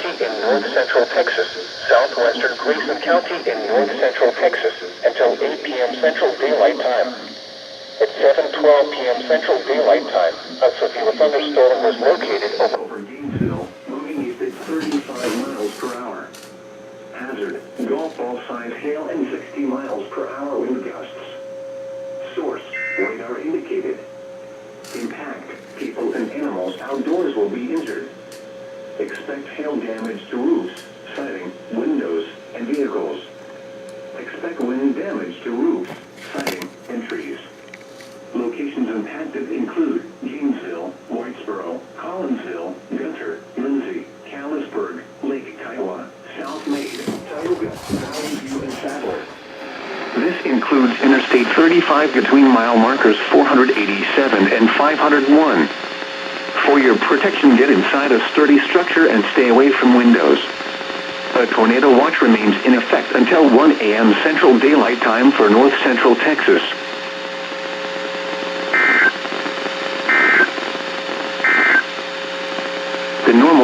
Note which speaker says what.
Speaker 1: County in north central Texas, southwestern Grayson County in north central Texas, until 8 p.m. Central Daylight Time. At 7:12 p.m. Central Daylight Time, a severe thunderstorm was located over Gainesville, moving east at 35 miles per hour. Hazard, golf ball size hail and 60 miles per hour wind gusts. Source, radar indicated. Impact, people and animals outdoors will be injured. Expect hail damage to roofs, siding, windows, and vehicles. Expect wind damage to roofs, siding, and trees. Locations impacted include Gainesville, Whitesboro, Collinsville, Gunter, Lindsay, Callisburg, Lake Kiowa, South Maid, Tioga, Valley View, and Sadler. This includes Interstate 35 between mile markers 487 and 501. For your protection, get inside a sturdy structure and stay away from windows. A tornado watch remains in effect until 1 a.m. Central Daylight Time for north central Texas. The normal